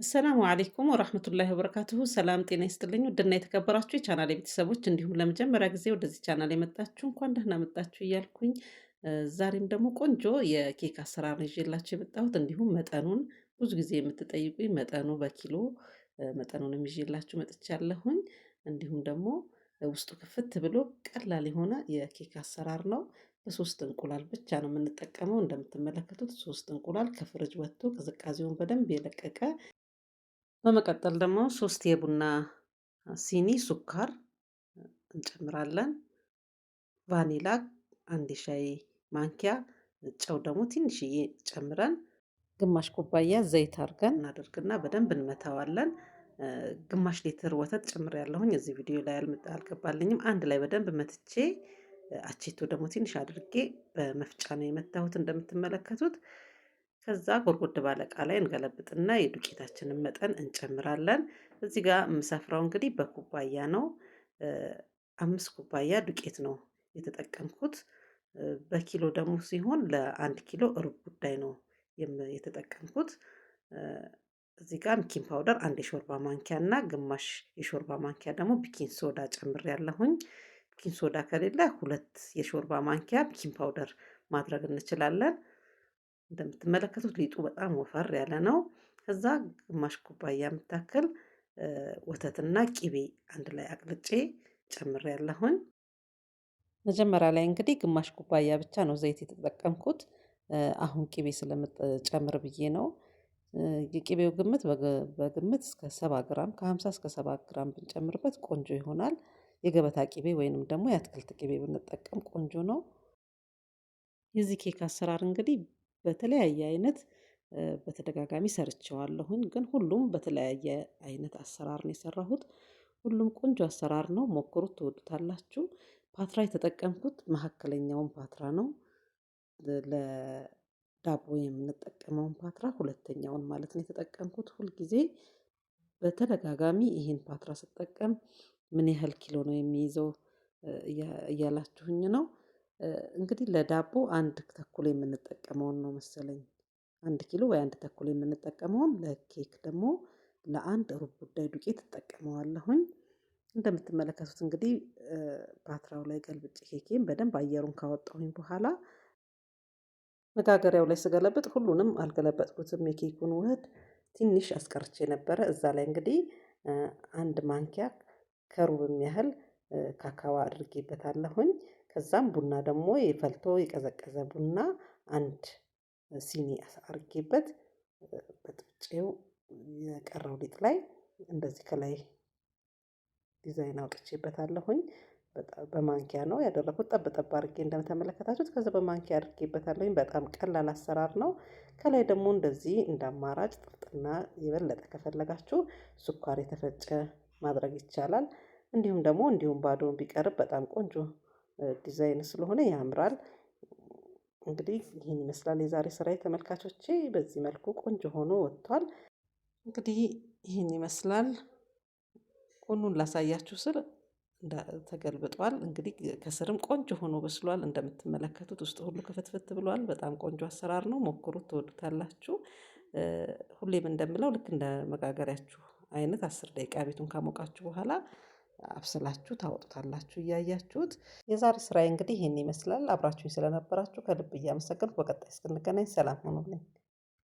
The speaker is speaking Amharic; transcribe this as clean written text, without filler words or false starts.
አሰላሙ አለይኩም ወራህመቱላሂ ወበረካቱሁ። ሰላም ጤና ይስጥልኝ። ውድና የተከበራችሁ የቻናሌ ቤተሰቦች እንዲሁም ለመጀመሪያ ጊዜ ወደዚህ ቻናል የመጣችሁ እንኳን ደህና መጣችሁ እያልኩኝ ዛሬም ደግሞ ቆንጆ የኬክ አሰራር ነው ይዤላችሁ የመጣሁት። እንዲሁም መጠኑን ብዙ ጊዜ የምትጠይቁኝ መጠኑ በኪሎ መጠኑንም ይዤላችሁ መጥቻለሁኝ። እንዲሁም ደግሞ ውስጡ ክፍት ብሎ ቀላል የሆነ የኬክ አሰራር ነው። በሶስት እንቁላል ብቻ ነው የምንጠቀመው። እንደምትመለከቱት ሶስት እንቁላል ከፍሪጅ ወጥቶ ቅዝቃዜውን በደንብ የለቀቀ። በመቀጠል ደግሞ 3 የቡና ሲኒ ስኳር እንጨምራለን። ቫኒላ 1 የሻይ ማንኪያ፣ ጨው ደግሞ ትንሽዬ ጨምረን ግማሽ ኩባያ ዘይት አድርገን እናደርግና በደንብ እንመታዋለን። ግማሽ ሊትር ወተት ጨምሬያለሁኝ። እዚህ ቪዲዮ ላይ አልገባልኝም። አንድ ላይ በደንብ መትቼ አቼቶ ደግሞ ትንሽ አድርጌ በመፍጫ ነው የመታሁት እንደምትመለከቱት። ከዛ ጎድጎድ ባለ እቃ ላይ እንገለብጥና የዱቄታችንን መጠን እንጨምራለን። እዚህ ጋር የምሰፍረው እንግዲህ በኩባያ ነው። 5 ኩባያ ዱቄት ነው የተጠቀምኩት። በኪሎ ደግሞ ሲሆን ለ1 ኪሎ ሩብ ጉዳይ ነው የተጠቀምኩት። እዚህ ጋር ቤኪንግ ፓውደር 1 የሾርባ ማንኪያ እና ግማሽ የሾርባ ማንኪያ ደግሞ ቤኪንግ ሶዳ ጨምሬያለሁኝ። ቤኪንግ ሶዳ ከሌለ 2 የሾርባ ማንኪያ ቤኪንግ ፓውደር ማድረግ እንችላለን። እንደምትመለከቱት ሊጡ በጣም ወፈር ያለ ነው። ከዛ ግማሽ ኩባያ የምታክል ወተትና ቂቤ አንድ ላይ አቅልጬ ጨምሬያለሁኝ። መጀመሪያ ላይ እንግዲህ ግማሽ ኩባያ ብቻ ነው ዘይት የተጠቀምኩት። አሁን ቂቤ ስለምጨምር ብዬ ነው። የቂቤው ግምት በግምት እስከ 70 ግራም ከ50 እስከ 70 ግራም ብንጨምርበት ቆንጆ ይሆናል። የገበታ ቂቤ ወይንም ደግሞ የአትክልት ቂቤ ብንጠቀም ቆንጆ ነው። የዚህ ኬክ አሰራር እንግዲህ በተለያየ አይነት በተደጋጋሚ ሰርቼዋለሁኝ፣ ግን ሁሉም በተለያየ አይነት አሰራር ነው የሰራሁት። ሁሉም ቆንጆ አሰራር ነው። ሞክሩት፣ ትወዱታላችሁ። ፓትራ የተጠቀምኩት መካከለኛውን ፓትራ ነው። ለዳቦ የምንጠቀመውን ፓትራ ሁለተኛውን ማለት ነው የተጠቀምኩት። ሁልጊዜ በተደጋጋሚ ይሄን ፓትራ ስጠቀም ምን ያህል ኪሎ ነው የሚይዘው እያላችሁኝ ነው። እንግዲህ ለዳቦ 1 ተኩል የምንጠቀመውን ነው መሰለኝ 1 ኪሎ ወይ 1 ተኩል የምንጠቀመውን፣ ለኬክ ደግሞ ለ1 ሩብ ጉዳይ ዱቄት እጠቀመዋለሁኝ። እንደምትመለከቱት እንግዲህ ፓትራው ላይ ገልብጬ ኬኬን በደንብ አየሩን ካወጣሁኝ በኋላ መጋገሪያው ላይ ስገለብጥ ሁሉንም አልገለበጥኩትም። የኬኩን ውህድ ትንሽ አስቀርቼ ነበረ። እዛ ላይ እንግዲህ 1 ማንኪያ ከሩብ የሚያህል ካካዋ አድርጌበታለሁኝ። ከዛም ቡና ደግሞ የፈልቶ የቀዘቀዘ ቡና 1 ሲኒ አድርጌበት በጥብጬው የቀረው ሊጥ ላይ እንደዚህ ከላይ ዲዛይን አውጥቼበታለሁኝ። በማንኪያ ነው ያደረኩት። ጠብ ጠብ አድርጌ እንደተመለከታችሁት ከዛ በማንኪያ አድርጌበታለሁኝ። በጣም ቀላል አሰራር ነው። ከላይ ደግሞ እንደዚህ እንደ አማራጭ ጥፍጥና የበለጠ ከፈለጋችሁ ስኳር የተፈጨ ማድረግ ይቻላል። እንዲሁም ደግሞ እንዲሁም ባዶውን ቢቀርብ በጣም ቆንጆ ዲዛይን ስለሆነ ያምራል። እንግዲህ ይህን ይመስላል የዛሬ ስራዬ ተመልካቾቼ። በዚህ መልኩ ቆንጆ ሆኖ ወጥቷል። እንግዲህ ይህን ይመስላል። ጎኑን ላሳያችሁ ስል ተገልብጧል። እንግዲህ ከስርም ቆንጆ ሆኖ በስሏል። እንደምትመለከቱት ውስጥ ሁሉ ክፍትፍት ብሏል። በጣም ቆንጆ አሰራር ነው። ሞክሩት፣ ትወዱታላችሁ። ሁሌም እንደምለው ልክ እንደ መጋገሪያችሁ አይነት 10 ደቂቃ ቤቱን ካሞቃችሁ በኋላ አብስላችሁ ታወጡታላችሁ እያያችሁት። የዛሬ ስራዬ እንግዲህ ይሄን ይመስላል። አብራችሁኝ ስለነበራችሁ ከልብ እያመሰገንኩ በቀጣይ እስክንገናኝ ሰላም ሆኑልኝ።